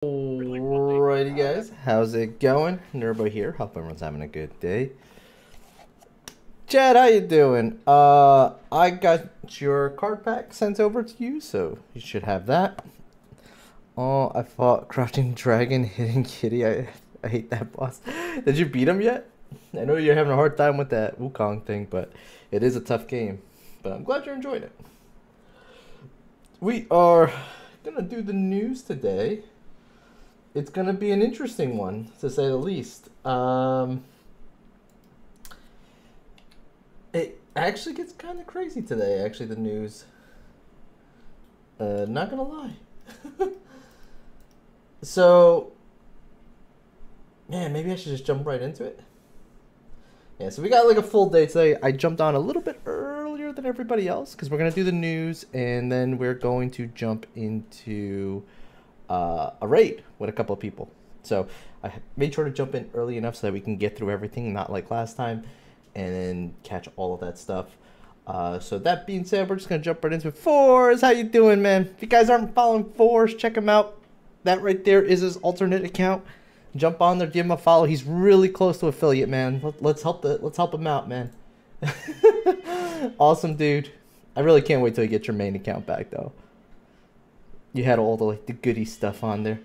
Alrighty guys, how's it going? Nurbo here, hope everyone's having a good day. Chad, how you doing? I got your card pack sent over to you, so you should have that. Oh, I fought Crouching Dragon, Hidden Kitty. I hate that boss. Did you beat him yet? I know you're having a hard time with that Wukong thing, but it is a tough game. But I'm glad you're enjoying it. We are gonna do the news today. It's going to be an interesting one, to say the least. It actually gets kind of crazy today, actually, the news. Not going to lie. So, man, maybe I should just jump right into it. Yeah, so we got like a full day today. I jumped on a little bit earlier than everybody else because we're going to do the news, and then we're going to jump into a raid with a couple of people. So I made sure to jump in early enough so that we can get through everything, not like last time, and then catch all of that stuff. So that being said, we're just gonna jump right into it. Fours, how you doing, man? If you guys aren't following Fours, check him out. That right there is his alternate account. Jump on there, give him a follow. He's really close to affiliate, man. Let's help him out, man. Awesome, dude. I really can't wait till you get your main account back, though. You had all the the goody stuff on there.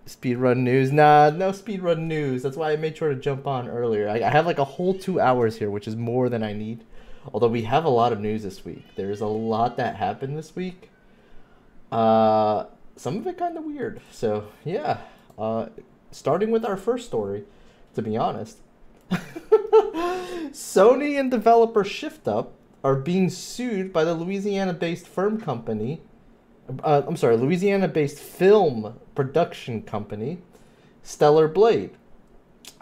Speedrun news. Nah, no speedrun news. That's why I made sure to jump on earlier. I have like a whole 2 hours here, which is more than I need. Although we have a lot of news this week. There's a lot that happened this week. Some of it kind of weird. So, yeah. Starting with our first story, to be honest. Sony and developer ShiftUp are being sued by the Louisiana-based Louisiana-based film production company, Stellar Blade,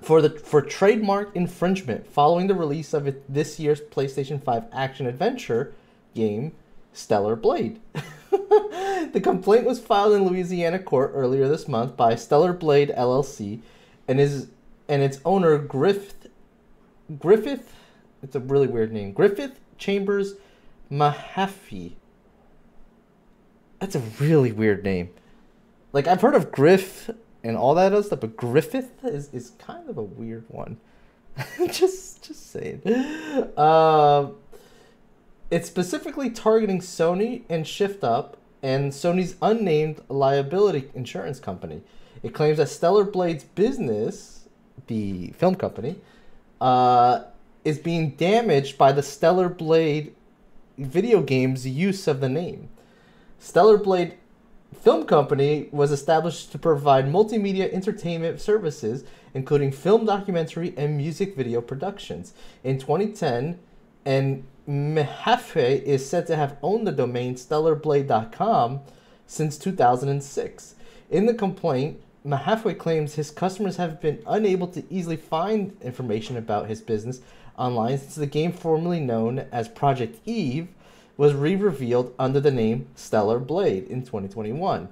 for trademark infringement following the release of this year's PlayStation 5 action-adventure game, Stellar Blade. The complaint was filed in Louisiana court earlier this month by Stellar Blade LLC and its owner Griffith. It's a really weird name. Griffith Chambers Mahaffey. That's a really weird name. Like, I've heard of Griff and all that other stuff, but Griffith is kind of a weird one. just saying. It's specifically targeting Sony and ShiftUp and Sony's unnamed liability insurance company. It claims that Stellar Blade's business, the film company, is being damaged by the Stellar Blade video game's use of the name. Stellar Blade Film Company was established to provide multimedia entertainment services, including film, documentary, and music video productions. In 2010, and Mahaffey is said to have owned the domain stellarblade.com since 2006. In the complaint, Mahaffey claims his customers have been unable to easily find information about his business online since the game formerly known as Project Eve was re-revealed under the name Stellar Blade in 2021.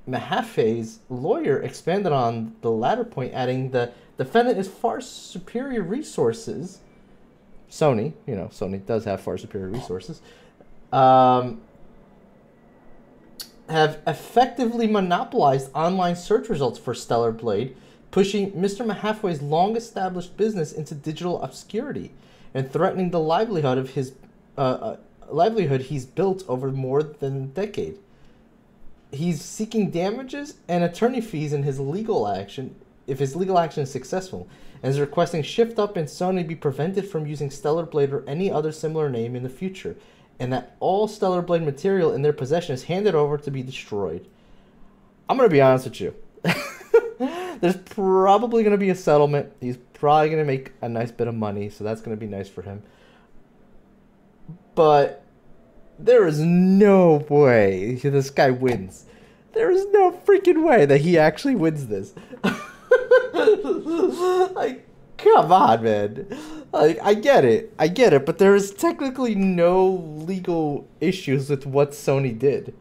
Mahaffey's lawyer expanded on the latter point, adding the defendant is far superior resources. Sony, Sony does have far superior resources, have effectively monopolized online search results for Stellar Blade, pushing Mr. Mahaffey's long-established business into digital obscurity and threatening the livelihood of his livelihood he's built over more than a decade. He's seeking damages and attorney fees in his legal action if his legal action is successful, and is requesting ShiftUp and Sony be prevented from using Stellar Blade or any other similar name in the future, and that all Stellar Blade material in their possession is handed over to be destroyed. I'm going to be honest with you. There's probably going to be a settlement. He's probably going to make a nice bit of money, so that's going to be nice for him. But there is no way this guy wins. There is no freaking way that he actually wins this. Like, come on, man. Like, I get it, but there is technically no legal issues with what Sony did.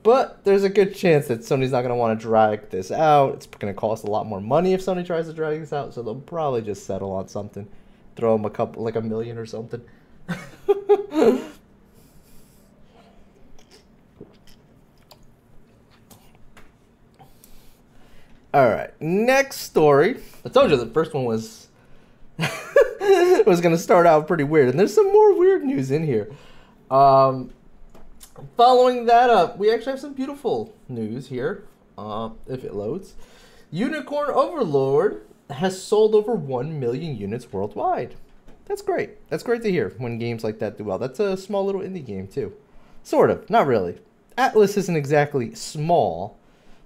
But there's a good chance that Sony's not going to want to drag this out. It's going to cost a lot more money if Sony tries to drag this out, so they'll probably just settle on something. Throw them $1 million or something. All right, next story. I told you the first one was was gonna start out pretty weird, and there's some more weird news in here. Following that up, we actually have some beautiful news here. If it loads, Unicorn Overlord has sold over 1 million units worldwide. That's great. That's great to hear when games like that do well. That's a small little indie game too. Sort of, not really. Atlas isn't exactly small,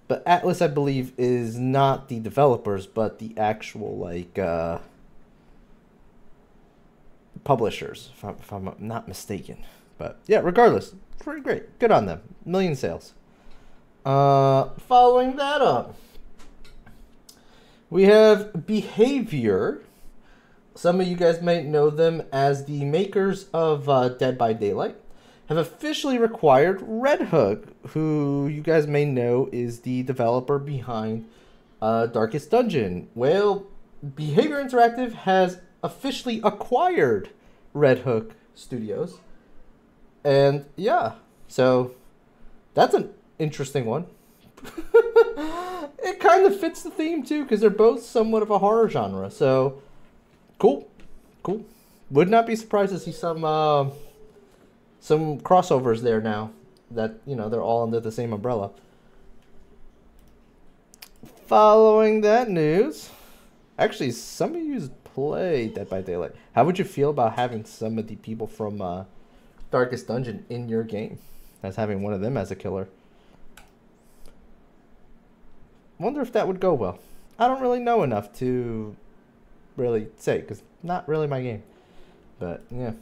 but Atlas, I believe, is not the developers, but the actual like publishers, if I'm not mistaken. But yeah, regardless, pretty great. Good on them. Million sales. Following that up, we have Behavior. Some of you guys might know them as the makers of Dead by Daylight, have officially required Red Hook, who you guys may know is the developer behind Darkest Dungeon. Well, Behavior Interactive has officially acquired Red Hook Studios. And yeah, so that's an interesting one. It kind of fits the theme too, because they're both somewhat of a horror genre. So cool. Would not be surprised to see some crossovers there now that, you know, they're all under the same umbrella. Following that news, actually, some of you play Dead by Daylight. How would you feel about having some of the people from Darkest Dungeon in your game, as having one of them as a killer? Wonder if that would go well. I don't really know enough to really say, because not really my game. But yeah.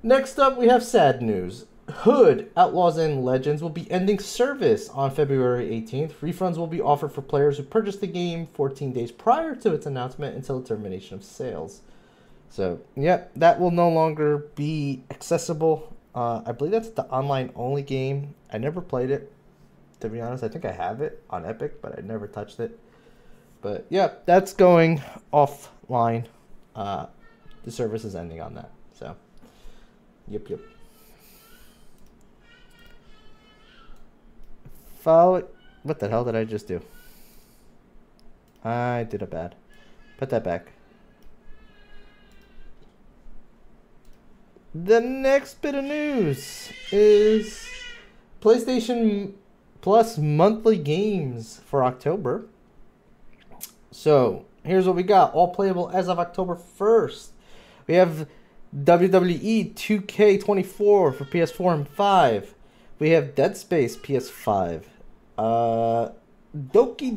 Next up, we have sad news. Hood, Outlaws and Legends will be ending service on February 18th. Refunds will be offered for players who purchased the game 14 days prior to its announcement until the termination of sales. So, yeah, that will no longer be accessible. I believe that's the online-only game. I never played it, to be honest. I think I have it on Epic, but I never touched it. But, yeah, that's going offline. The service is ending on that. So, yep. What the hell did I just do? I did it bad. Put that back. The next bit of news is PlayStation Plus monthly games for October. So, here's what we got. All playable as of October 1st. We have WWE 2K24 for PS4 and 5. We have Dead Space PS5. Doki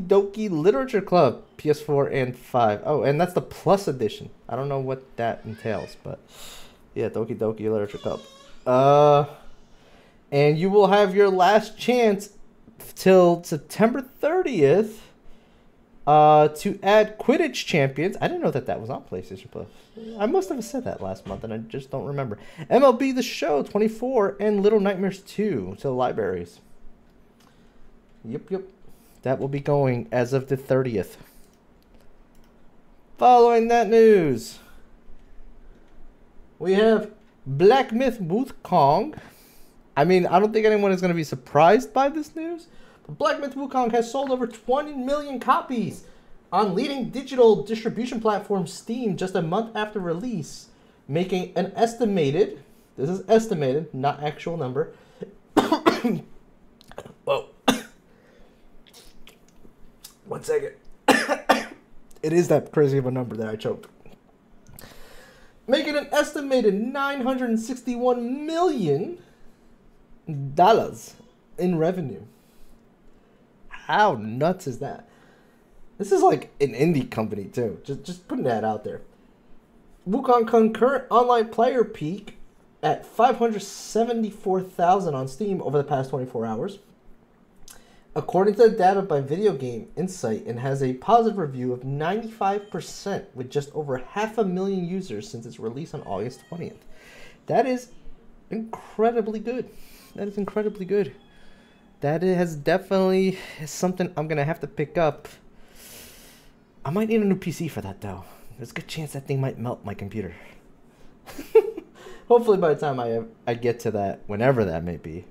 Doki Literature Club PS4 and 5. Oh, and that's the Plus edition. I don't know what that entails, but yeah, Doki Doki Literature Club. And you will have your last chance till September 30th to add Quidditch Champions. I didn't know that was on PlayStation Plus. I must have said that last month, and I just don't remember. MLB The Show 24 and Little Nightmares 2 to the libraries. Yep. That will be going as of the 30th. Following that news, we have Black Myth Wukong. I mean, I don't think anyone is going to be surprised by this news. But Black Myth Wukong has sold over 20 million copies on leading digital distribution platform Steam just a month after release, making an estimated, this is estimated, not actual number. Whoa. 1 second. It is that crazy of a number that I choked. Making an estimated $961 million in revenue. How nuts is that? This is like an indie company too. Just putting that out there. Wukong concurrent online player peak at 574,000 on Steam over the past 24 hours. According to data by Video Game Insight, and has a positive review of 95% with just over 500,000 users since its release on August 20th. That is incredibly good. That is incredibly good. That has definitely something I'm going to have to pick up. I might need a new PC for that, though. There's a good chance that thing might melt my computer. Hopefully by the time I get to that, whenever that may be,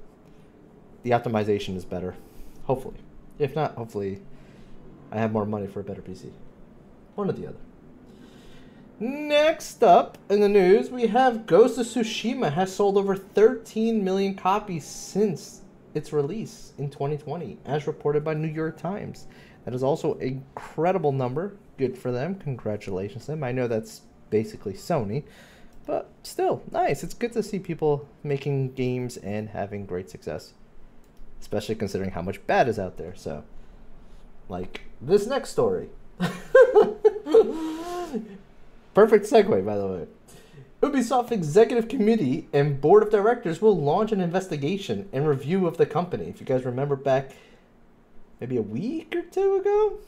the optimization is better. Hopefully. If not, hopefully I have more money for a better PC. One or the other. Next up in the news, we have Ghost of Tsushima has sold over 13 million copies since its release in 2020, as reported by New York Times. That is also an incredible number. Good for them. Congratulations to them. I know that's basically Sony, but still, nice. It's good to see people making games and having great success, especially considering how much bad is out there. So, like this next story. Perfect segue, by the way. Ubisoft Executive Committee and Board of Directors will launch an investigation and review of the company. If you guys remember back maybe a week or two ago,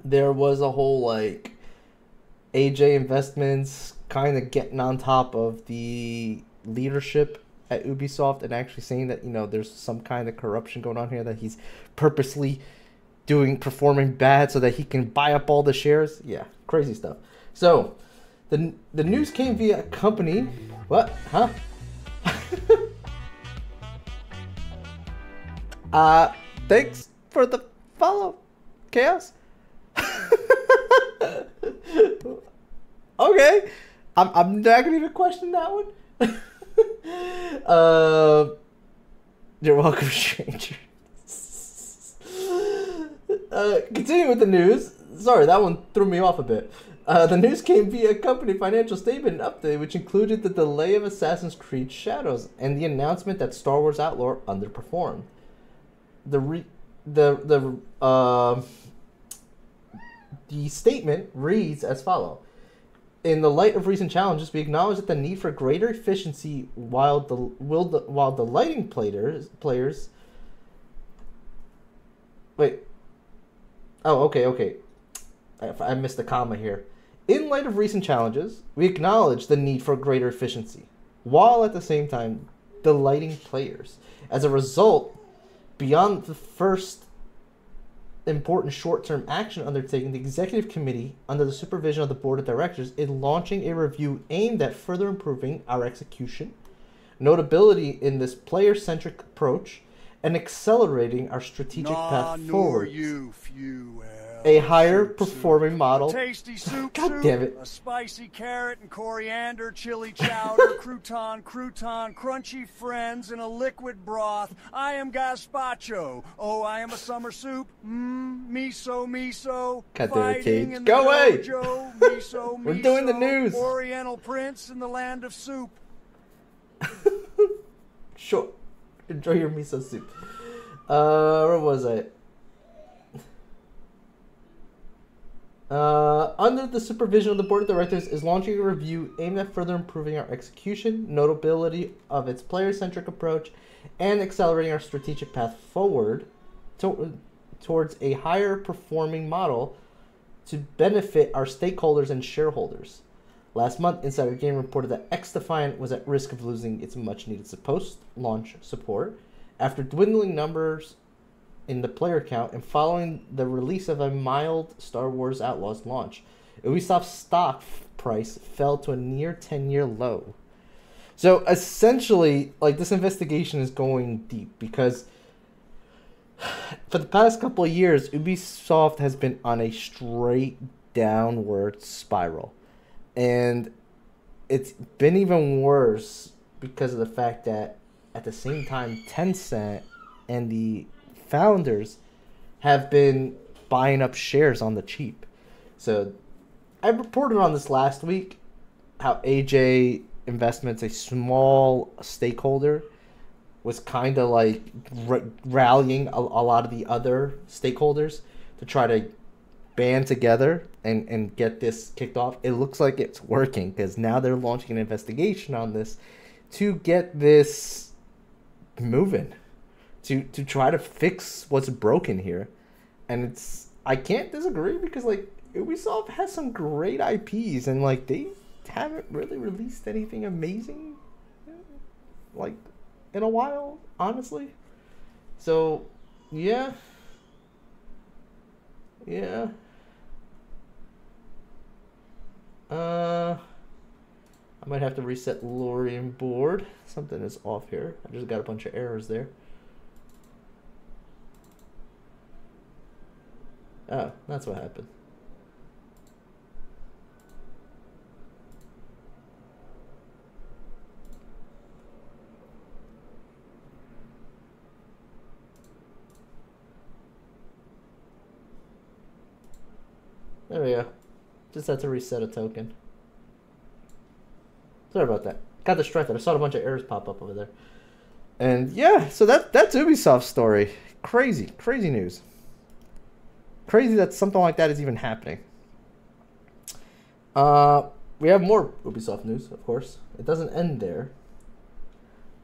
there was a whole like AJ Investments kind of getting on top of the leadership at Ubisoft and actually saying that, you know, there's some kind of corruption going on here, that he's purposely performing bad so that he can buy up all the shares. Yeah, crazy stuff. So, the news came via a company. What? Huh? Thanks for the follow, Chaos. Okay, I'm not gonna even question that one. You're welcome, stranger. Continuing with the news. Sorry, that one threw me off a bit. The news came via a company financial statement update, which included the delay of Assassin's Creed Shadows and the announcement that Star Wars Outlaw underperformed. The statement reads as follows: in the light of recent challenges, we acknowledge that the need for greater efficiency while delighting players. Wait. Oh, okay. I missed the comma here. In light of recent challenges, we acknowledge the need for greater efficiency, while at the same time delighting players. As a result, beyond the first important short-term action undertaken, the Executive Committee, under the supervision of the Board of Directors, is launching a review aimed at further improving our execution, notability in this player-centric approach, and accelerating our strategic path forward. A higher performing model. Tasty soup. God damn it. A spicy carrot and coriander, chili chowder, crouton, crunchy friends, and a liquid broth. I am gazpacho. Oh, I am a summer soup. Miso. God damn it, Fighting Cage. in Go the away. dojo. Miso. We're doing the news. Oriental prince in the land of soup. Sure. Enjoy your miso soup. Where was I? Under the supervision of the Board of Directors, is launching a review aimed at further improving our execution, notability of its player-centric approach, and accelerating our strategic path forward towards a higher performing model to benefit our stakeholders and shareholders. Last month, Insider Game reported that X-Defiant was at risk of losing its much-needed post-launch support after dwindling numbers in the player count and following the release of a mild Star Wars Outlaws launch. Ubisoft's stock price fell to a near 10-year low. So essentially, like, this investigation is going deep because for the past couple of years, Ubisoft has been on a straight downward spiral. And it's been even worse because of the fact that at the same time, Tencent and the founders have been buying up shares on the cheap. So I reported on this last week, how AJ Investments, a small stakeholder, was kind of like rallying a lot of the other stakeholders to try to band together and get this kicked off. It looks like it's working because now they're launching an investigation on this to get this moving, to try to fix what's broken here. And I can't disagree because like Ubisoft has some great IPs and like they haven't really released anything amazing like in a while, honestly. So yeah. I might have to reset Lorien board. Something is off here. I just got a bunch of errors there. Oh, that's what happened. There we go. Just had to reset a token. Sorry about that. Got distracted. I saw a bunch of errors pop up over there. And yeah, so that's Ubisoft's story. Crazy news. Crazy that something like that is even happening. We have more Ubisoft news, of course. It doesn't end there.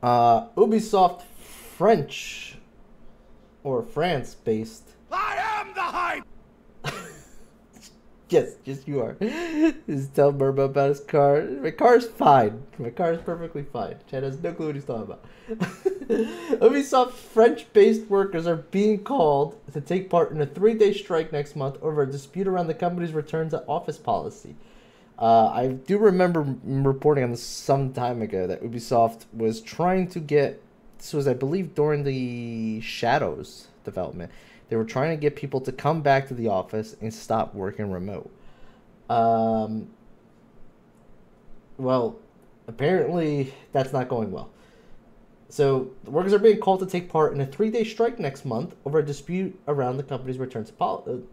Ubisoft French or France-based. I am the hype. Yes, you are. Just tell Murbo about his car. My car's fine. My car is perfectly fine. Chad has no clue what he's talking about. Ubisoft French-based workers are being called to take part in a 3-day strike next month over a dispute around the company's return to office policy. I do remember reporting on this some time ago that Ubisoft was trying to get, this was I believe during the Shadows development, they were trying to get people to come back to the office and stop working remote. Well, apparently that's not going well. So the workers are being called to take part in a 3-day strike next month over a dispute around the company's return to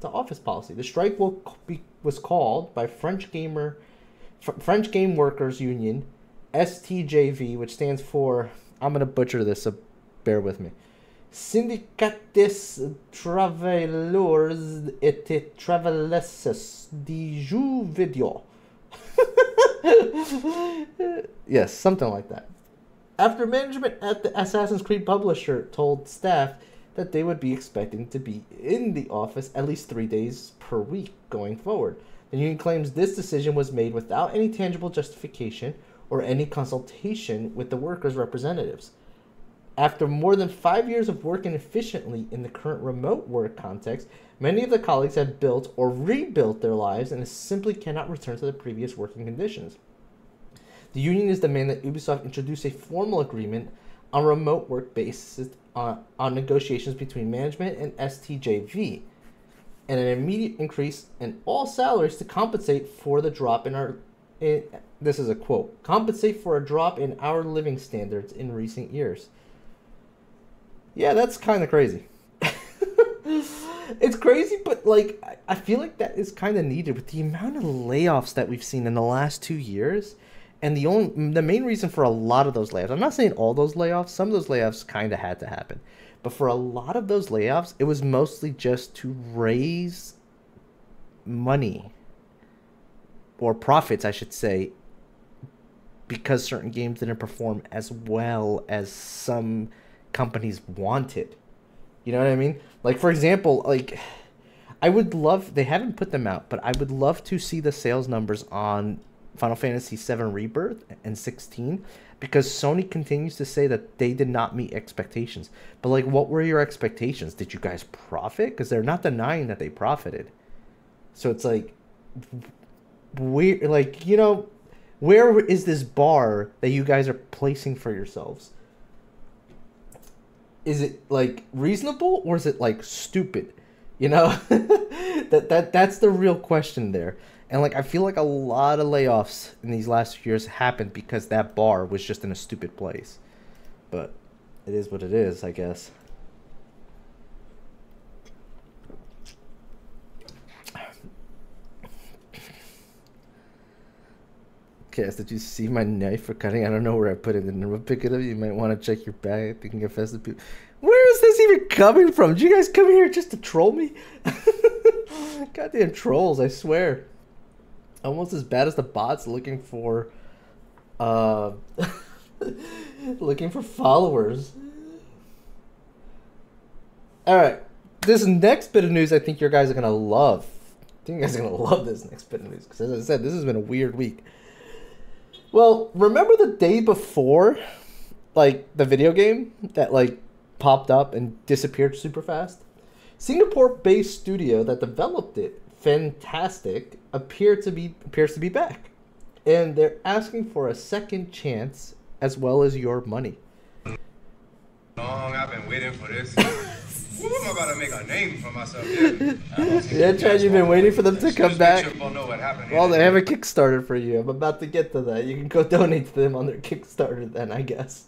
office policy. The strike was called by French Game Workers Union, STJV, which stands for, I'm going to butcher this, so bear with me. Syndicat des Travailleurs et Travailleuses du Jeu Vidéo. Yes, something like that. After management at the Assassin's Creed publisher told staff that they would be expecting to be in the office at least 3 days per week going forward. The union claims this decision was made without any tangible justification or any consultation with the workers' representatives. After more than 5 years of working efficiently in the current remote work context, many of the colleagues have built or rebuilt their lives and simply cannot return to the previous working conditions. The union is demanding that Ubisoft introduce a formal agreement on remote work basis on negotiations between management and STJV, and an immediate increase in all salaries to compensate for the drop this is a quote, compensate for a drop in our living standards in recent years. Yeah, that's kind of crazy. It's crazy, but like I feel like that is kind of needed with the amount of layoffs that we've seen in the last 2 years. And the main reason for a lot of those layoffs, I'm not saying all those layoffs, some of those layoffs kind of had to happen. But for a lot of those layoffs, it was mostly just to raise money, or profits, I should say, because certain games didn't perform as well as some companies wanted. You know what I mean? Like, for example, like, I would love, they haven't put them out, but I would love to see the sales numbers on Final Fantasy VII Rebirth and 16, because Sony continues to say that they did not meet expectations. But like, what were your expectations? Did you guys profit? Because they're not denying that they profited. So it's like, like, you know, where is this bar that you guys are placing for yourselves? Is it like reasonable, or is it like stupid? You know, that's the real question there. And like, I feel like a lot of layoffs in these last few years happened because that bar was just in a stupid place. But it is what it is, I guess. Cass, did you see my knife for cutting? I don't know where I put it. Did Nurbo pick it up? You might want to check your bag. I think infested people. Where is this even coming from? Did you guys come here just to troll me? Goddamn trolls, I swear. Almost as bad as the bots looking for looking for followers. Alright. This next bit of news I think you guys are gonna love. I think you guys are gonna love this next bit of news, because as I said, this has been a weird week. Well, remember the day before, like, the video game that, like, popped up and disappeared super fast? Singapore-based studio that developed it, Fantastic, appears to be back. And they're asking for a second chance as well as your money. Long, I've been waiting for this. I'm about to make a name for myself. Yeah, Chad, you've been waiting for them to come back. Sure know what happened Well, they have a Kickstarter for you. I'm about to get to that. You can go donate to them on their Kickstarter then, I guess.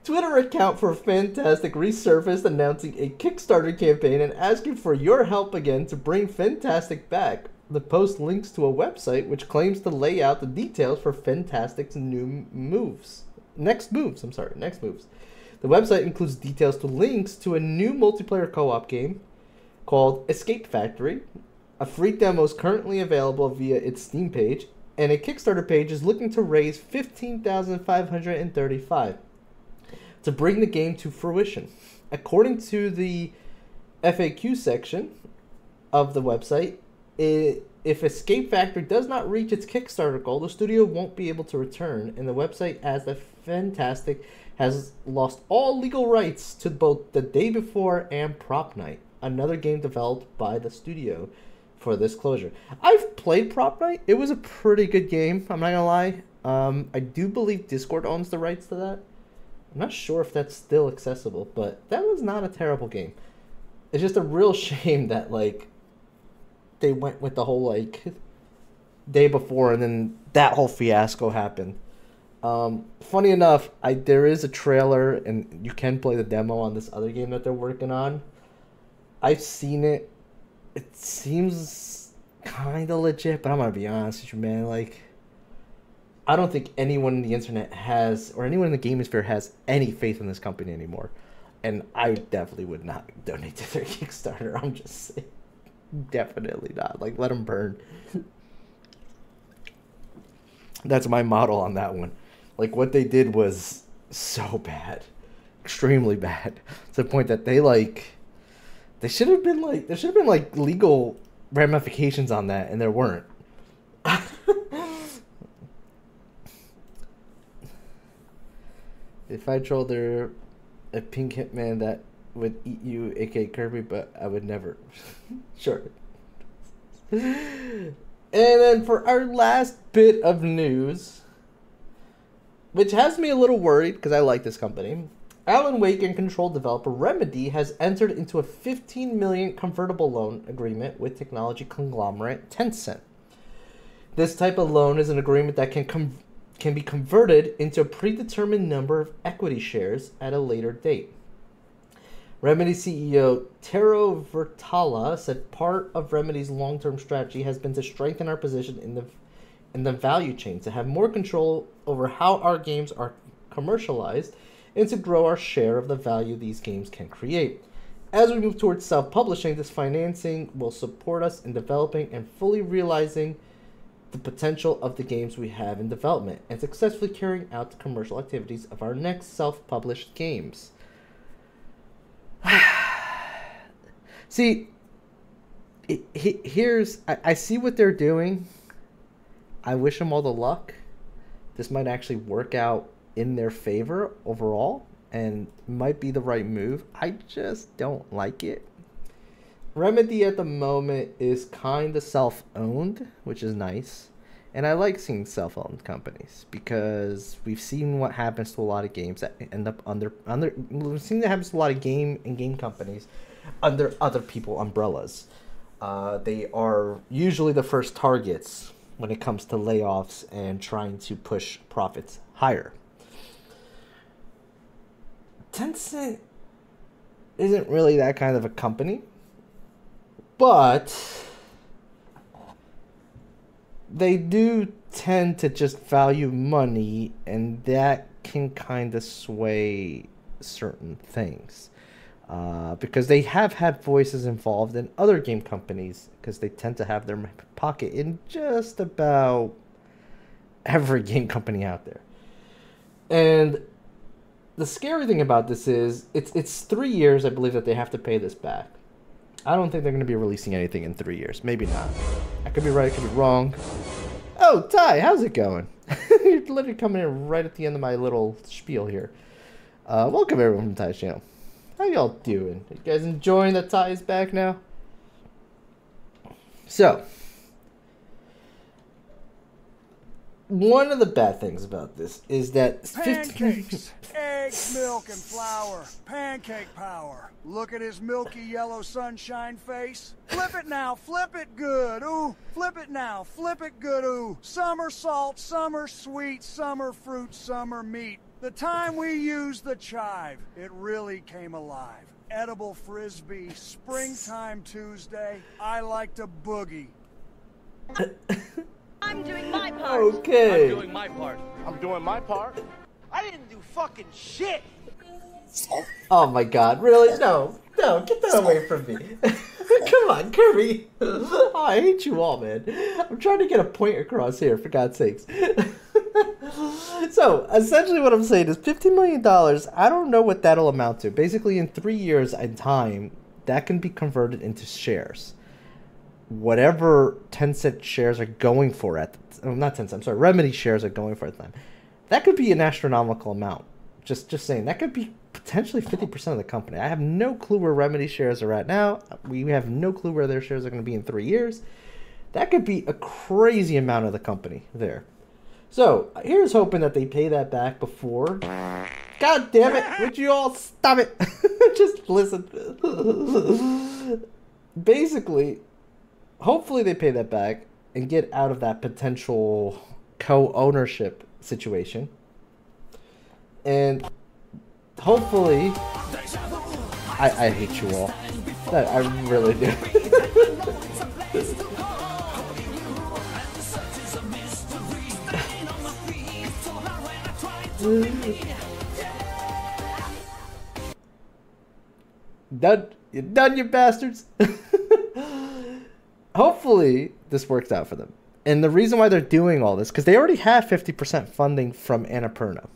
Twitter account for Fantastic resurfaced announcing a Kickstarter campaign and asking for your help again to bring Fantastic back. The post links to a website which claims to lay out the details for Fantastic's next moves. The website includes details to links to a new multiplayer co-op game called Escape Factory. A free demo is currently available via its Steam page, and a Kickstarter page is looking to raise $15,535 to bring the game to fruition. According to the FAQ section of the website, if Escape Factory does not reach its Kickstarter goal, the studio won't be able to return, and the website adds that Fantastic has lost all legal rights to both The Day Before and Prop Night, another game developed by the studio for this closure. I've played Prop Night. It was a pretty good game, I'm not gonna lie. I do believe Discord owns the rights to that. I'm not sure if that's still accessible, but that was not a terrible game. It's just a real shame that, like, they went with the whole, like, Day Before and then that whole fiasco happened. Funny enough, there is a trailer and you can play the demo on this other game that they're working on. I've seen it. It seems kind of legit, but I'm gonna be honest with you, man. Like, I don't think anyone in the internet has, or anyone in the gaming sphere has any faith in this company anymore. And I definitely would not donate to their Kickstarter. I'm just saying. Definitely not. Like, let them burn. That's my model on that one. Like, what they did was so bad. Extremely bad. To the point that there should have been legal ramifications on that, and there weren't. If I trolled a pink hitman that would eat you, aka Kirby, but I would never. Sure. And then for our last bit of news, which has me a little worried because I like this company, Alan Wake and Control developer Remedy has entered into a $15 million convertible loan agreement with technology conglomerate Tencent. This type of loan is an agreement that can be converted into a predetermined number of equity shares at a later date. Remedy CEO Tero Vertala said part of Remedy's long-term strategy has been to strengthen our position in the value chain, to have more control over how our games are commercialized, and to grow our share of the value these games can create. As we move towards self-publishing, this financing will support us in developing and fully realizing the potential of the games we have in development and successfully carrying out the commercial activities of our next self-published games. See, I see what they're doing. I wish them all the luck. This might actually work out in their favor overall and might be the right move. I just don't like it. Remedy at the moment is kind of self-owned, which is nice. And I like seeing self-owned companies because we've seen what happens to a lot of games that end up we've seen that happens to a lot of game companies under other people's umbrellas. They are usually the first targets when it comes to layoffs and trying to push profits higher. Tencent isn't really that kind of a company, but they do tend to just value money, and that can kind of sway certain things. Because they have had voices involved in other game companies, because they tend to have their pocket in just about every game company out there. And the scary thing about this is it's 3 years, I believe, that they have to pay this back. I don't think they're going to be releasing anything in 3 years. Maybe not. I could be right, I could be wrong. Oh, Ty, how's it going? You're literally coming in right at the end of my little spiel here. Welcome everyone from Ty's channel. How y'all doing? You guys enjoying that Ty is back now? So, one of the bad things about this is that Pancakes, eggs, milk, and flour. Pancake power. Look at his milky yellow sunshine face. Flip it now, flip it good. Ooh, flip it now, flip it good. Ooh, summer salt, summer sweet, summer fruit, summer meat. The time we used the chive, it really came alive. Edible frisbee, springtime Tuesday. I like to boogie. I'm doing my part. Okay. I'm doing my part. I'm doing my part. I didn't do fucking shit. Oh my god, really? No, get that away from me. Come on, Kirby. Oh, I hate you all, man. I'm trying to get a point across here, for God's sakes. So, essentially what I'm saying is $15 million, I don't know what that'll amount to. Basically, in 3 years in time, that can be converted into shares. Whatever Tencent shares are going for not Tencent, I'm sorry, Remedy shares are going for at the time. That could be an astronomical amount. Just saying, that could be potentially 50% of the company. I have no clue where Remedy shares are at now. We have no clue where their shares are going to be in 3 years. That could be a crazy amount of the company there. So, here's hoping that they pay that back before. God damn it! Would you all stop it? Just listen. Basically, hopefully they pay that back and get out of that potential co-ownership situation. And hopefully, I hate you all. I really do. You're done, you bastards. Hopefully this works out for them. And the reason why they're doing all this, because they already have 50% funding from Annapurna,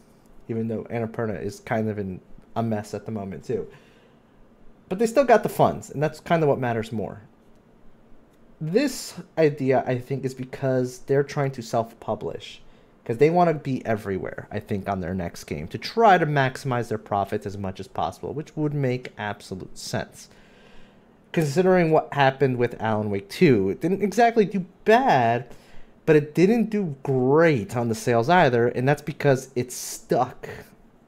even though Annapurna is kind of in a mess at the moment too. But they still got the funds, and that's kind of what matters more. This idea, I think, is because they're trying to self-publish. Because they want to be everywhere, I think, on their next game, to try to maximize their profits as much as possible, which would make absolute sense. Considering what happened with Alan Wake 2, it didn't exactly do bad, but it didn't do great on the sales either, and that's because it's stuck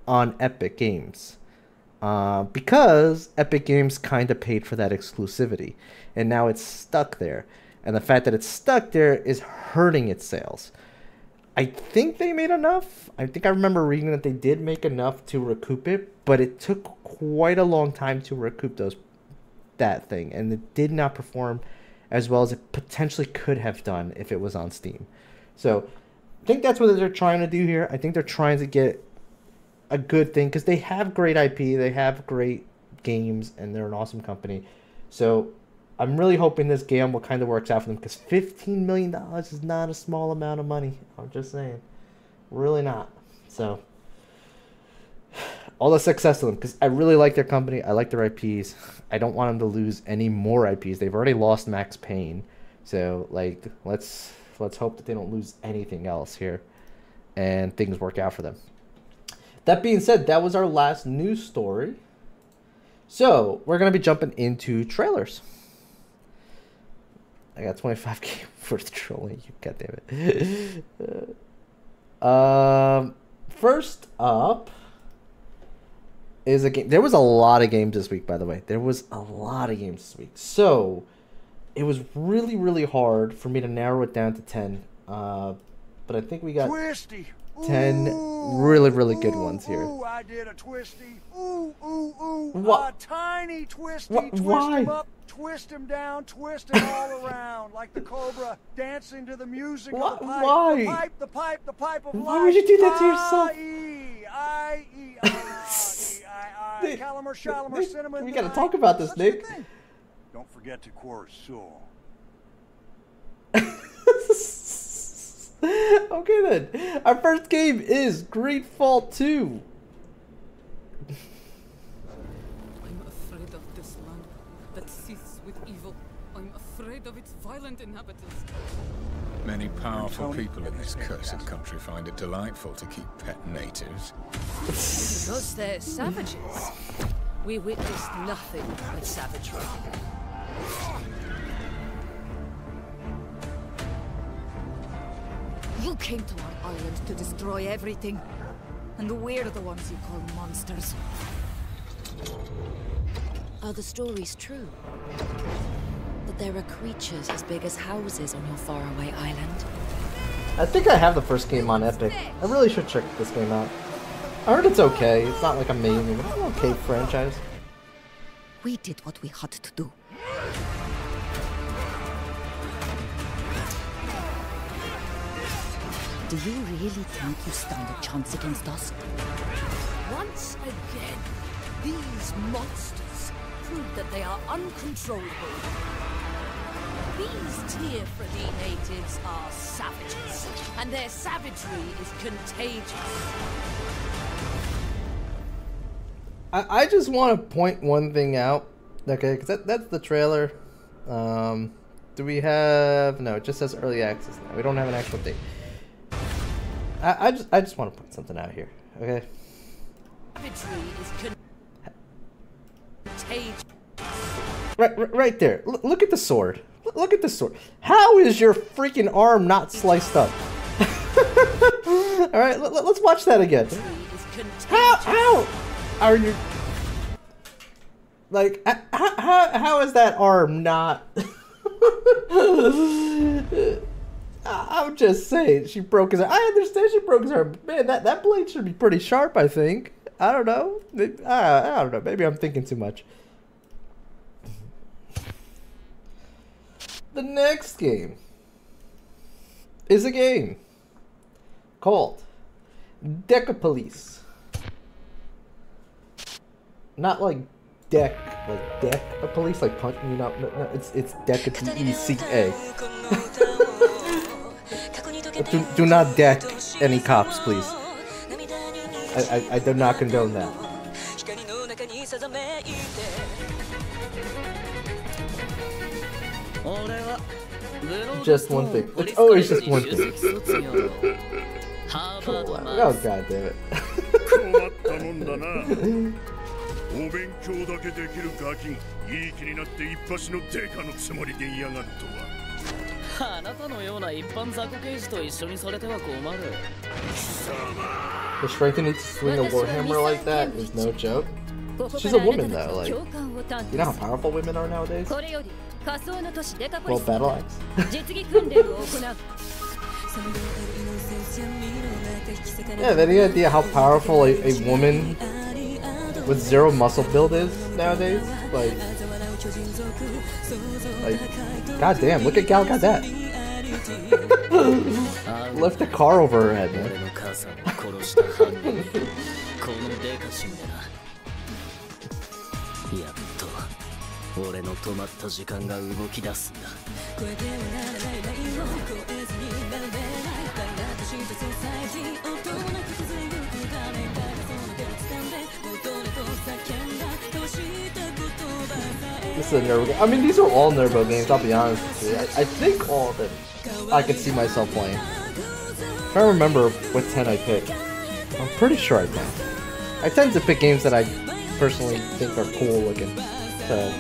on Epic Games. Because Epic Games kind of paid for that exclusivity, and now it's stuck there. And the fact that it's stuck there is hurting its sales. I think they made enough. I think I remember reading that they did make enough to recoup it, but it took quite a long time to recoup that thing, and it did not perform as well as it potentially could have done if it was on Steam. So I think that's what they're trying to do here. I think they're trying to get a good thing because they have great IP, they have great games, and they're an awesome company. So I'm really hoping this gamble kind of works out for them because $15 million is not a small amount of money. I'm just saying. Really not. So, all the success to them because I really like their company. I like their IPs. I don't want them to lose any more IPs. They've already lost Max Payne. So, like, let's hope that they don't lose anything else here and things work out for them. That being said, that was our last news story. So, we're going to be jumping into trailers. I got 25k worth trolling you, goddammit. First up is a game. There was a lot of games this week, by the way. There was a lot of games this week. So, it was really, really hard for me to narrow it down to 10. But I think we got Twisty. 10 really, really good ones here. Ooh, I did a twisty. Ooh, ooh, ooh. What? A tiny twisty. Twist Why? him up, twist him down, twist him all around. Like the cobra dancing to the music of the pipe. Why? The pipe of life. Why would you do that to yourself? Calimer, Shalimer, Cinnamon. We gotta talk about this, Nick. Don't forget to chorus soul. Okay then. Our first game is Great Fall 2. I'm afraid of this land that seethes with evil. I'm afraid of its violent inhabitants. Many powerful people in this cursed country find it delightful to keep pet natives. Because they're savages. We witnessed nothing but savagery. You came to our island to destroy everything. And we're the ones you call monsters. Are the stories true? That there are creatures as big as houses on your faraway island? I think I have the first game on Epic. I really should check this game out. I heard it's okay. It's not like amazing, but it's an okay franchise. We did what we had to do. Do you really think you stand a chance against us? Once again, these monsters prove that they are uncontrollable. These Tear-Free natives are savages, and their savagery is contagious. I just want to point one thing out, okay? Because that's the trailer. Do we have? No, it just says early access now. We don't have an actual date. I just want to point something out here, okay? Savagery is contagious. Right there. Look at the sword. Look at the sword. How is your freaking arm not sliced up? All right, let's watch that again. How are you? Like, how is that arm not? I'm just saying, she broke his arm. I understand she broke his arm. Man, that blade should be pretty sharp, I think. I don't know. I don't know. Maybe I'm thinking too much. The next game is a game called Decapolice. Not like deck, like deck a police, like punch. You know, no, it's Deca, D-E-C-A. do not deck any cops, please. I do not condone that. Just one thing. It's always just one thing. Oh, god damn it. The strength you need to swing a warhammer like that is no joke. She's a woman though, like, you know how powerful women are nowadays? Well, battle axe. Yeah, have any idea how powerful a woman with zero muscle build is nowadays? Like, goddamn, look at Gal Gadot. Lift a car over her head, man. This is a Nurbo game. I mean, these are all Nurbo games, I'll be honest with you. I think all of them I could see myself playing. I'm trying to remember what 10 I picked. I'm pretty sure I can. I tend to pick games that I personally think are cool looking. So.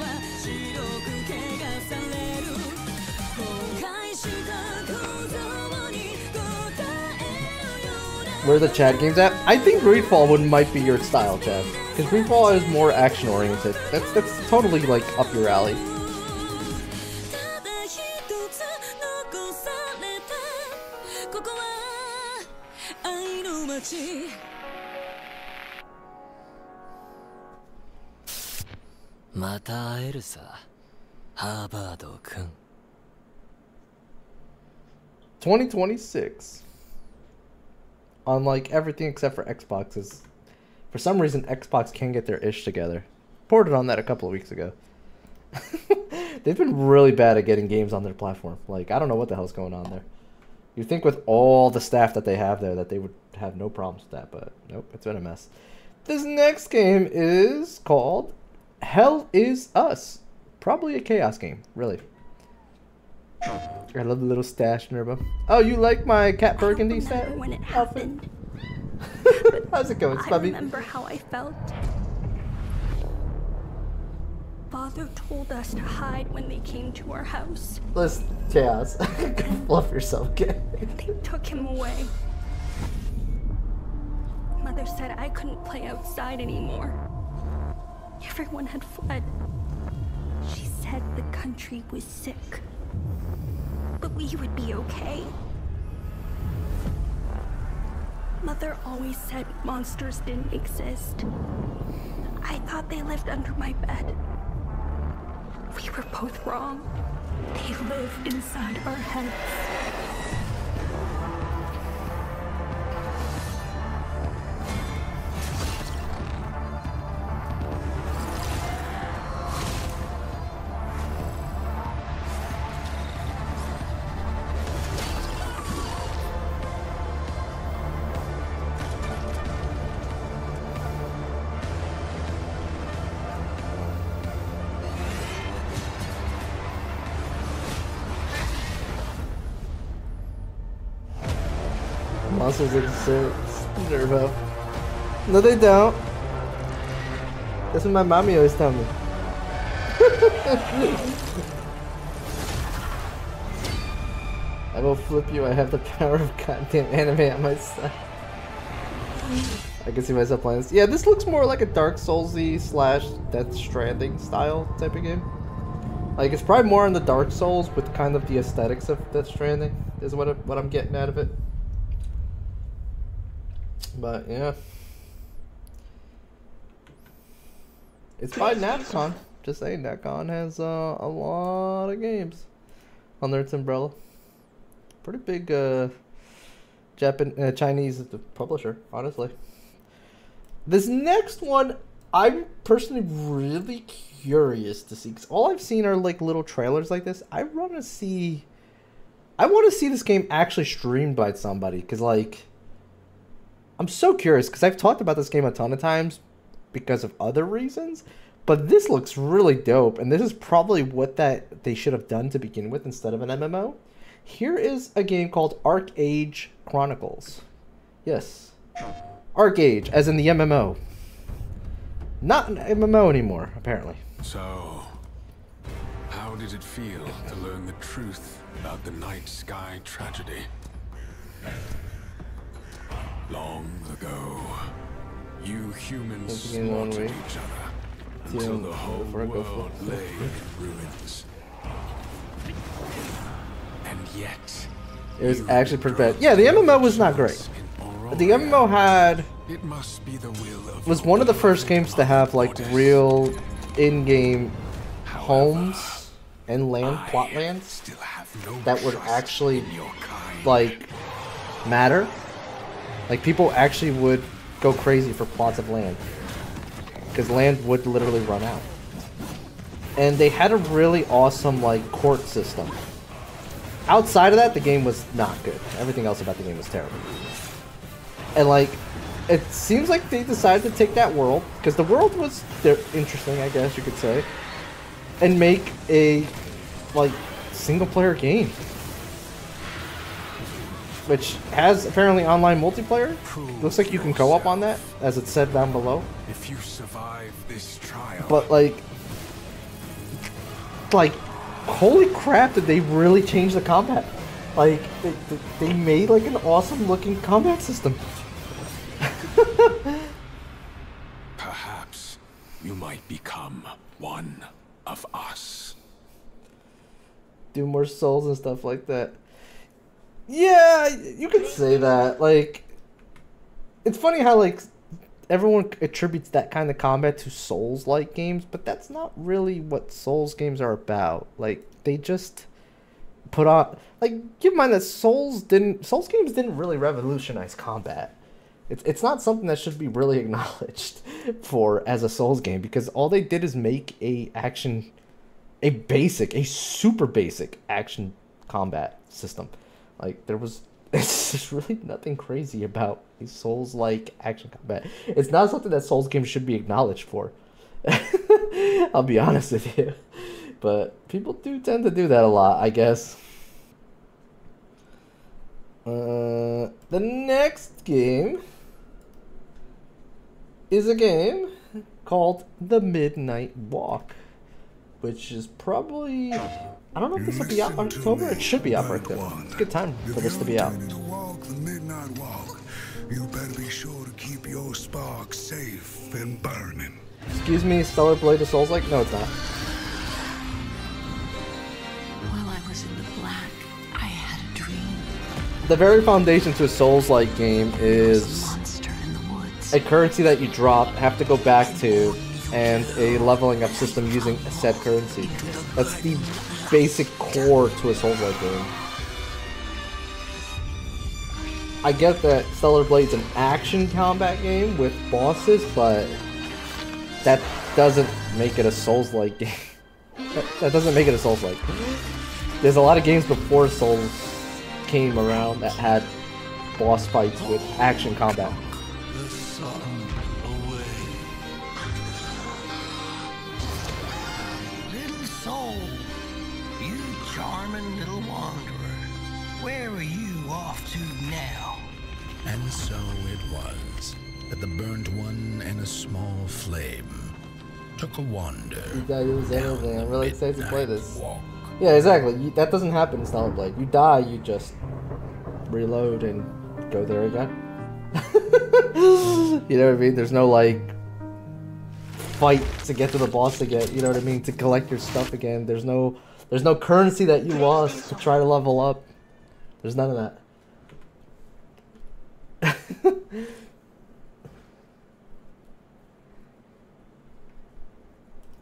Where are the Chad games at? I think Greedfall might be your style, Chad. Because Greedfall is more action oriented. That's totally like up your alley. Harvard-kun. 2026. Unlike everything except for Xboxes. For some reason, Xbox can't get their ish together. Reported on that a couple of weeks ago. They've been really bad at getting games on their platform. Like, I don't know what the hell's going on there. You'd think with all the staff that they have there that they would have no problems with that, but nope, it's been a mess. This next game is called Hell Is Us. Probably a chaos game, really. I love the little stash, Nurbo. Oh, you like my Cat Burgundy stat? I remember when it happened. How's it going, Stubby? I remember how I felt. Father told us to hide when they came to our house. Listen, Chaos. Fluff yourself, okay? They took him away. Mother said I couldn't play outside anymore. Everyone had fled. She said the country was sick. But we would be okay. Mother always said monsters didn't exist. I thought they lived under my bed. We were both wrong. They live inside our heads. Monsters exist. Nurbo. No, they don't. That's what my mommy always tell me. I will flip you. I have the power of goddamn anime on my side. I can see myself playing this. Yeah, this looks more like a Dark Soulsy / Death Stranding style type of game. Like, it's probably more on the Dark Souls with kind of the aesthetics of Death Stranding is what I'm getting out of it. But yeah, it's by Napcon. Just saying, Napcon has a lot of games under its umbrella. Pretty big Chinese publisher, honestly. This next one, I'm personally really curious to see, because all I've seen are like little trailers like this. I want to see this game actually streamed by somebody, because like, I'm so curious, because I've talked about this game a ton of times because of other reasons, but this looks really dope, and this is probably what they should have done to begin with instead of an MMO. Here is a game called Arc Age Chronicles. Yes. Arc Age, as in the MMO. Not an MMO anymore, apparently. So, how did it feel to learn the truth about the night sky tragedy? Long ago, you humans slaughtered each other until the whole world lay in ruins. And yet, it was actually pretty bad. Yeah, the MMO was not great. The MMO was one of the first games to have like real in-game homes and plot lands that would actually like matter. Like, people actually would go crazy for plots of land, because land would literally run out. And they had a really awesome, like, court system. Outside of that, the game was not good. Everything else about the game was terrible. And, like, it seems like they decided to take that world, because the world was interesting, I guess you could say, and make a, like, single-player game. Which has apparently online multiplayer. Looks like you can co-op on that, as it said down below. If you survive this trial. But like, holy crap! Did they really change the combat? Like, they made like an awesome looking combat system. Perhaps you might become one of us. Do more souls and stuff like that. Yeah, you could say that. Like, it's funny how like everyone attributes that kind of combat to Souls-like games, but that's not really what Souls games are about. Like, they just put on, like, keep in mind that Souls games didn't really revolutionize combat. It's not something that should be really acknowledged for as a Souls game, because all they did is make a super basic action combat system. Like, it's just really nothing crazy about a Souls-like action combat. It's not something that Souls games should be acknowledged for. I'll be honest with you. But people do tend to do that a lot, I guess. The next game is a game called The Midnight Walk. which is probably, I don't know if this will be out in October. It should be out right there. It's a good time for this to be out. You better be sure to keep your spark safe and burning. Excuse me, Stellar Blade of Souls like? No, it's not. While I was in the black, I had a dream. The very foundation to a Souls-like game is a currency that you drop, have to go back to, and a leveling up system using a set currency. That's the basic core to a Souls-like game. I get that Stellar Blade's an action combat game with bosses, but that doesn't make it a Souls-like game. that doesn't make it a Souls-like. There's a lot of games before Souls came around that had boss fights with action combat. Little soul, you charming little wanderer, where are you off to now? And so it was that the burnt one and a small flame took a wander. You gotta use anything. I'm really excited to play this. Walk. Yeah, exactly. That doesn't happen in Stellar Blade. You die, you just reload and go there again. You know what I mean? There's no like fight to get to the boss again. You know what I mean? To collect your stuff again. There's no currency that you lost to try to level up. There's none of that.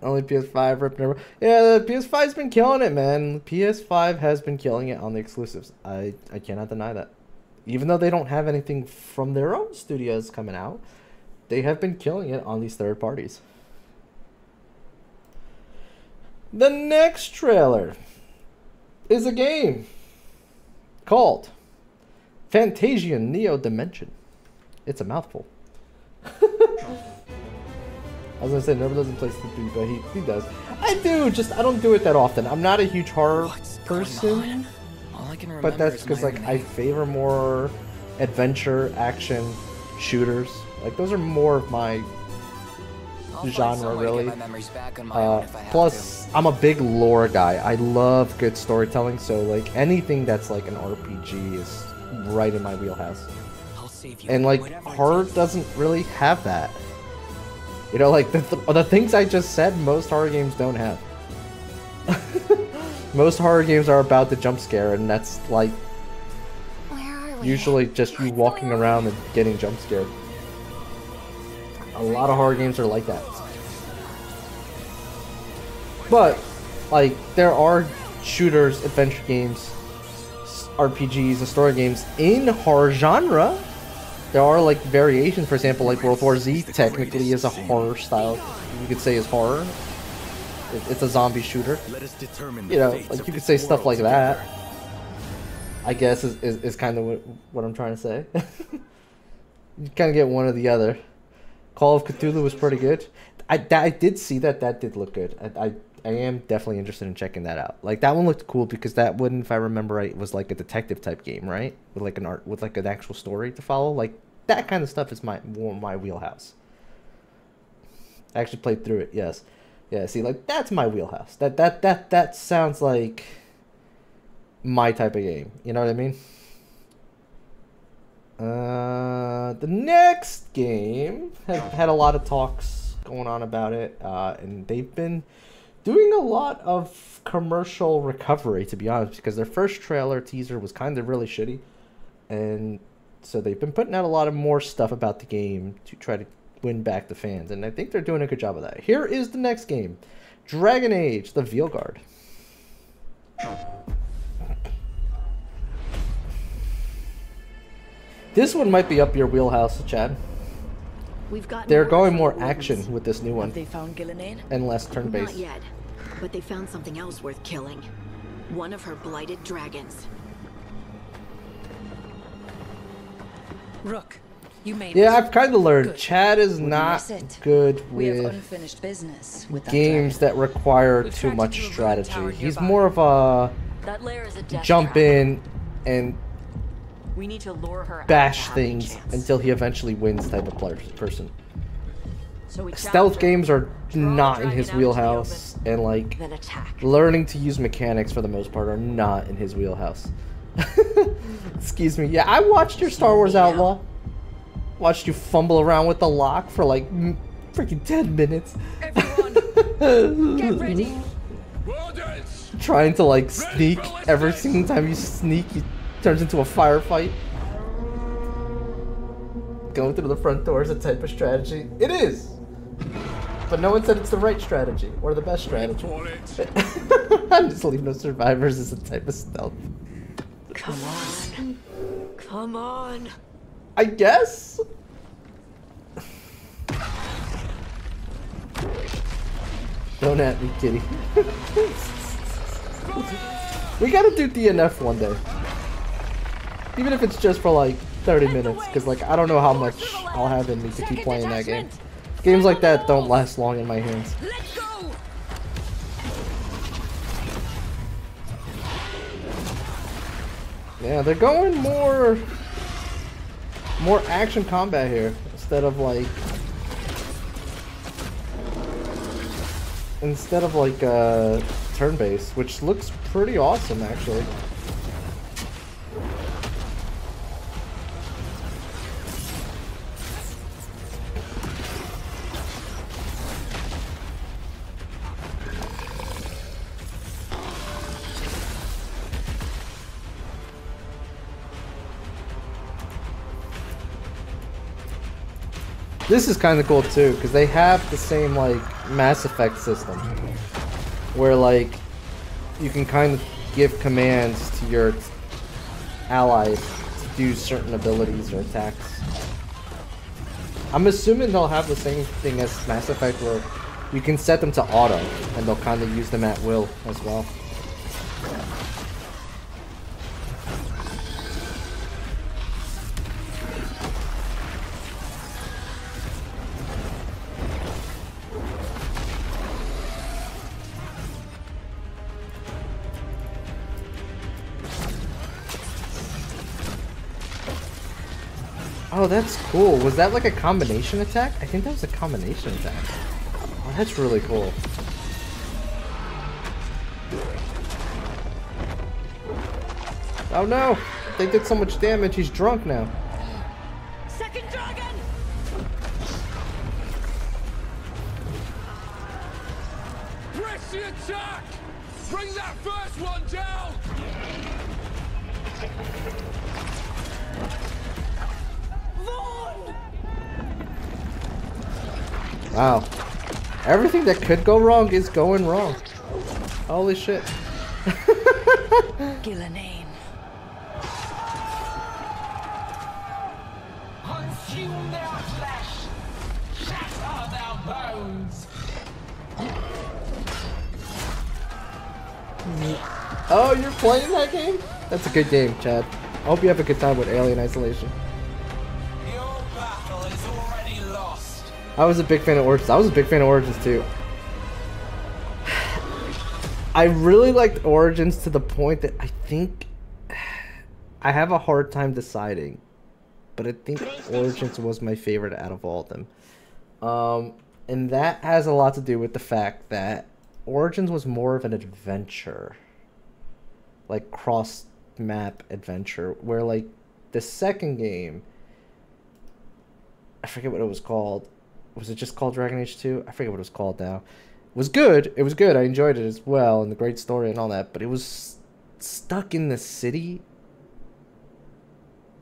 Only PS5 rip never. Yeah, the PS5's been killing it, man. PS5 has been killing it on the exclusives. I cannot deny that. Even though they don't have anything from their own studios coming out, they have been killing it on these third parties. The next trailer is a game called Fantasian Neo Dimension. It's a mouthful. I was gonna say Nerva doesn't play Sleepy, but he does. I do, just I don't do it that often. I'm not a huge horror person, but that's because like I favor more adventure, action, shooters. Like those are more of my genre, really. Plus, I'm a big lore guy. I love good storytelling, so like anything that's like an RPG is right in my wheelhouse. And like horror doesn't really have that. You know, like the things I just said, most horror games don't have. Most horror games are about the jump scare, and that's like usually just you walking around and getting jump scared. A lot of horror games are like that. But like there are shooters, adventure games, RPGs, and story games in horror genre. There are like variations, for example, like World War Z technically is a horror style. You could say is horror. It's a zombie shooter. You know, like you could say stuff like that. I guess is kind of what I'm trying to say. You kind of get one or the other. Call of Cthulhu was pretty good. I did see that did look good. I am definitely interested in checking that out. Like that one looked cool because that one, if I remember right, was like a detective type game, right? With like an actual story to follow. Like that kind of stuff is more my wheelhouse. I actually played through it. Yes, yeah. See, like that's my wheelhouse. That sounds like my type of game. You know what I mean? The next game had a lot of talks going on about it, and they've been doing a lot of commercial recovery, to be honest, because their first trailer teaser was kind of really shitty, and so they've been putting out a lot of more stuff about the game to try to win back the fans, and I think they're doing a good job of that. Here is the next game, Dragon Age: The Veilguard. This one might be up your wheelhouse, Chad. They're going more action with this new one. Have they found Gillenane? And less turn-based. Not yet, but they found something else worth killing. One of her blighted dragons. Rook, you made Yeah, I've kind of learned Chad is not good We have with unfinished business with that games that require too much strategy. He's more of a That lair is a death jump trap. in and We need to lure her out bash to have a things chance. until he eventually wins type of person. stealth games are not in his wheelhouse, and like learning to use mechanics for the most part are not in his wheelhouse. Excuse me. Yeah, I watched your Star Wars Outlaw. Watched you fumble around with the lock for like freaking 10 minutes. Everyone, get ready. Trying to like sneak. Every single time you sneak, it turns into a firefight. Going through the front door is a type of strategy. It is! But no one said it's the right strategy, or the best strategy. I'm just leaving no survivors as a type of stealth. Come on. Come on. I guess? Don't at me, kitty. We gotta do DNF one day. Even if it's just for like 30 minutes, because like I don't know how much I'll have in me to keep playing that game. Games like that don't last long in my hands. Yeah, they're going more action combat here instead of like turn-based, which looks pretty awesome actually. This is kind of cool too, because they have the same like Mass Effect system, where like you can kind of give commands to your allies to do certain abilities or attacks. I'm assuming they'll have the same thing as Mass Effect, where you can set them to auto, and they'll kind of use them at will as well. Oh, that's cool. Was that like a combination attack? I think that was a combination attack. Oh, that's really cool. Oh no! They did so much damage, he's drunk now. Second dragon! Press the attack! Bring that first one down! Wow. Everything that could go wrong is going wrong. Holy shit. Gillenane. Consume their flesh. Shatter their bones. Oh, you're playing that game? That's a good game, Chad. I hope you have a good time with Alien Isolation. Your battle is already lost. I was a big fan of Origins. I was a big fan of Origins too. I really liked Origins to the point that I think I have a hard time deciding, but I think Origins was my favorite out of all of them. And that has a lot to do with the fact that Origins was more of an adventure, like cross-map adventure, where like the second game, I forget what it was called. Was it just called Dragon Age 2? I forget what it was called now. It was good. It was good. I enjoyed it as well, and the great story and all that. But it was stuck in the city,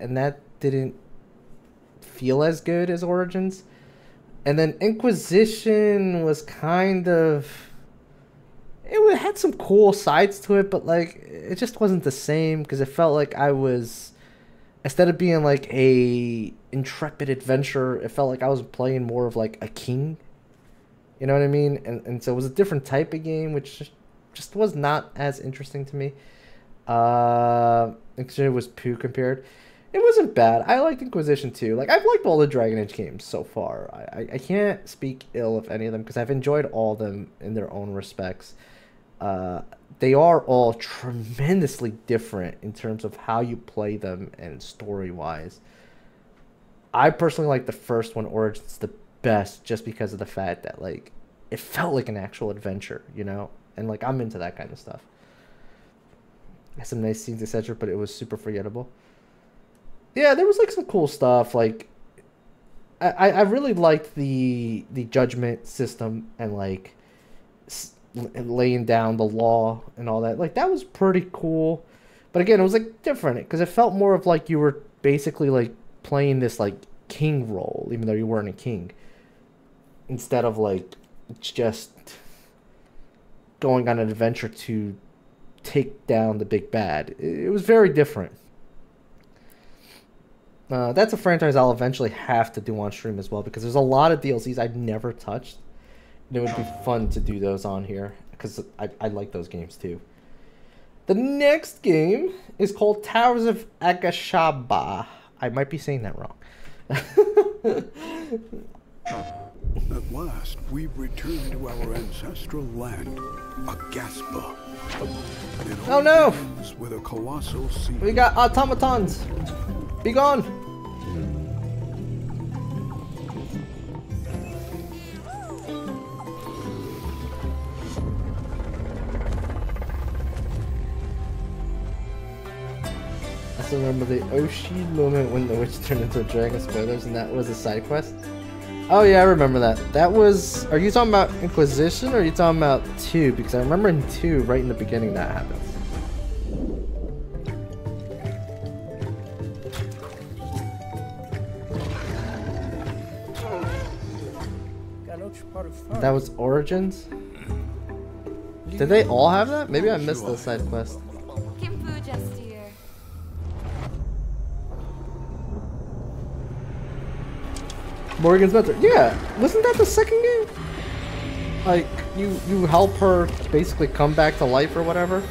and that didn't feel as good as Origins. And then Inquisition was kind of... It had some cool sides to it, but like it just wasn't the same, because it felt like I was... Instead of being like a intrepid adventurer, it felt like I was playing more of like a king. You know what I mean? And so it was a different type of game, which just was not as interesting to me. Inquisition was poo compared. It wasn't bad. I liked Inquisition too. Like, I've liked all the Dragon Age games so far. I can't speak ill of any of them, because I've enjoyed all of them in their own respects. They are all tremendously different in terms of how you play them and story-wise. I personally like the first one, Origins, the best just because of the fact that like it felt like an actual adventure, you know, and like I'm into that kind of stuff. Had some nice scenes, etc., but it was super forgettable. Yeah, there was like some cool stuff. Like I really liked the judgment system and like laying down the law and all that. Like that was pretty cool. But again, it was like different because it felt more of like you were basically like playing this like king role, even though you weren't a king, instead of like just going on an adventure to take down the big bad. It was very different. That's a franchise I'll eventually have to do on stream as well because there's a lot of DLCs I've never touched. And it would be fun to do those on here because I like those games too. The next game is called Towers of Agashaba. I might be saying that wrong. At last, we've returned to our ancestral land, Agaspa. Oh no! With a colossal sea. We got automatons. Be gone! I still remember the Oshi moment when the witch turned into a dragon. Spoilers, and that was a side quest. Oh yeah, I remember that. That was... Are you talking about Inquisition or are you talking about 2? Because I remember in 2, right in the beginning, that happens. That was Origins? Did they all have that? Maybe I missed the side quest. Morgan's mentor. Yeah, wasn't that the second game? Like, you help her basically come back to life or whatever?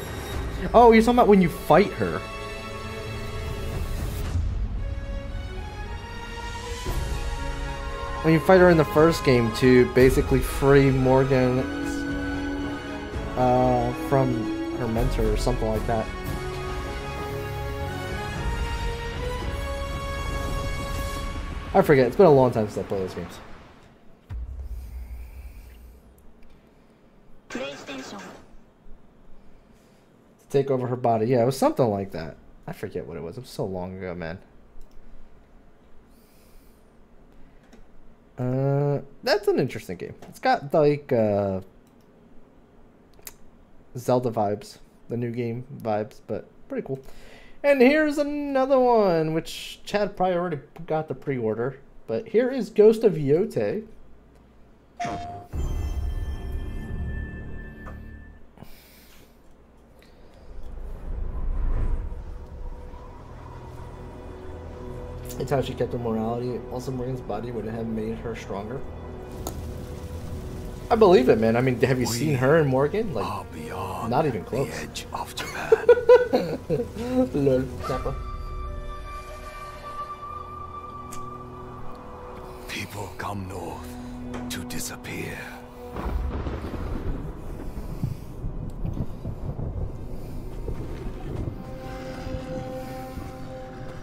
Oh, you're talking about when you fight her. When you fight her in the first game to basically free Morgan from her mentor or something like that. I forget. It's been a long time since I played those games. To take over her body. Yeah, it was something like that. I forget what it was. It was so long ago, man. That's an interesting game. It's got like Zelda vibes, the new game vibes, but pretty cool. And here's another one, which Chad probably already got the pre-order, but here is Ghost of Yote. It's how she kept her morality. Also, Morgan's body would have made her stronger. I believe it, man. I mean, have you seen her and Morgan? Like, not even close. The edge of Japan. Lol, Kappa. People come north to disappear.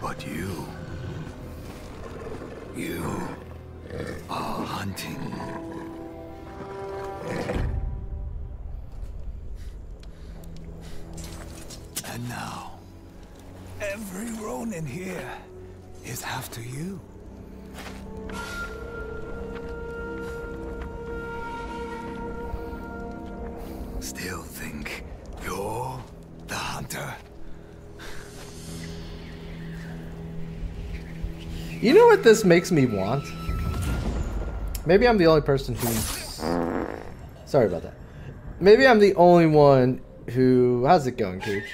But you are hunting. And now, every Ronin here is after you. Still think you're the hunter? You know what this makes me want? Maybe I'm the only person who's... Sorry about that. Maybe I'm the only one who... How's it going, Cage?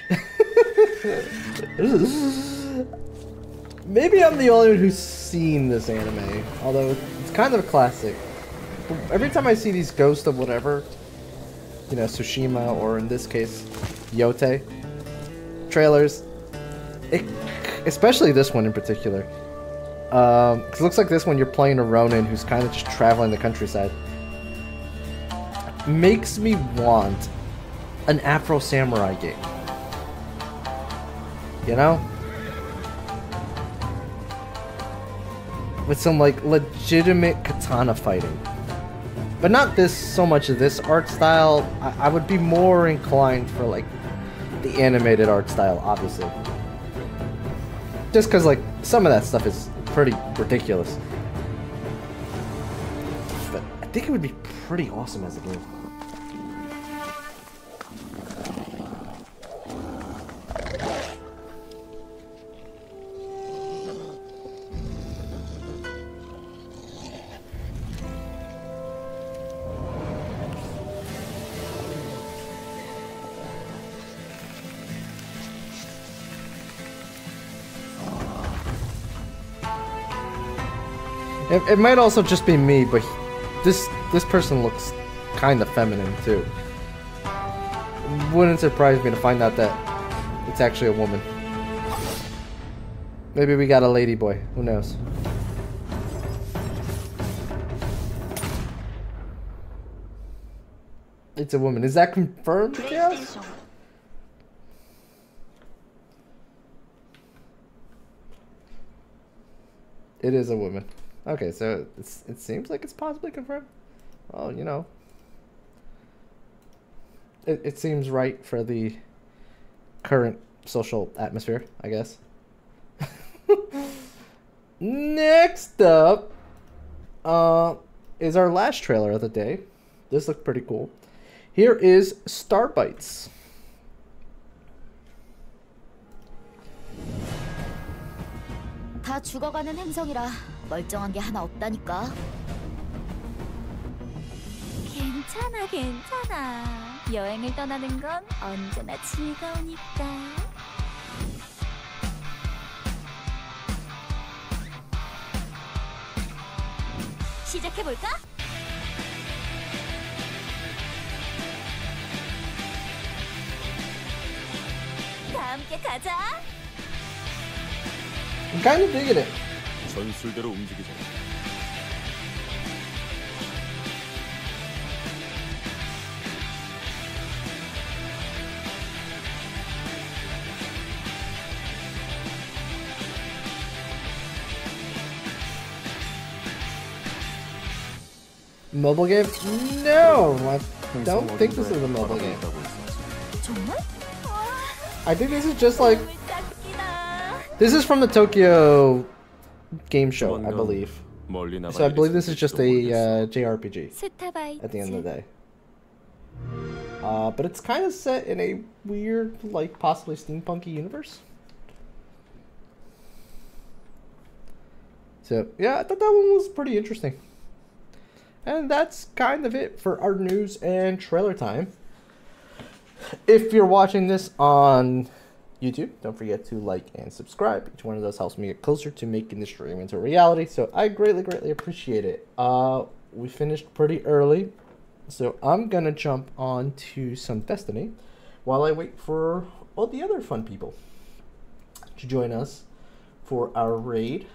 Maybe I'm the only one who's seen this anime. Although it's kind of a classic. Every time I see these Ghost of whatever, you know, Tsushima, or in this case, Yote trailers, especially this one in particular. Because it looks like this one you're playing a Ronin who's kind of just traveling the countryside. Makes me want an Afro Samurai game. You know? with some like legitimate katana fighting. But not this so much of this art style. I would be more inclined for like the animated art style, obviously. Just because like some of that stuff is pretty ridiculous. But I think it would be pretty awesome as a game. It might also just be me, but this person looks kind of feminine too. Wouldn't surprise me to find out that it's actually a woman. Maybe we got a lady boy. Who knows? It's a woman. Is that confirmed? Yes. It is a woman. Okay, so it seems like it's possibly confirmed. Well, you know, it seems right for the current social atmosphere, I guess. Next up is our last trailer of the day. This looked pretty cool. Here is Starbites. 다 죽어가는 행성이라 멀쩡한 게 하나 없다니까. 괜찮아, 괜찮아. 여행을 떠나는 건 언제나 즐거우니까. 시작해볼까? 다 함께 가자. I'm kind of digging it. 전술대로 움직이자. Mobile game? No, I don't think this is a mobile game. 정말? I think this is just like... This is from the Tokyo game show, I believe. So I believe this is just a JRPG at the end of the day. But it's kind of set in a weird, like, possibly steampunky universe. So, yeah, I thought that one was pretty interesting. And that's kind of it for our news and trailer time. If you're watching this on YouTube, don't forget to like and subscribe. Each one of those helps me get closer to making the stream into a reality, so I greatly appreciate it. We finished pretty early, so I'm gonna jump on to some Destiny while I wait for all the other fun people to join us for our raid.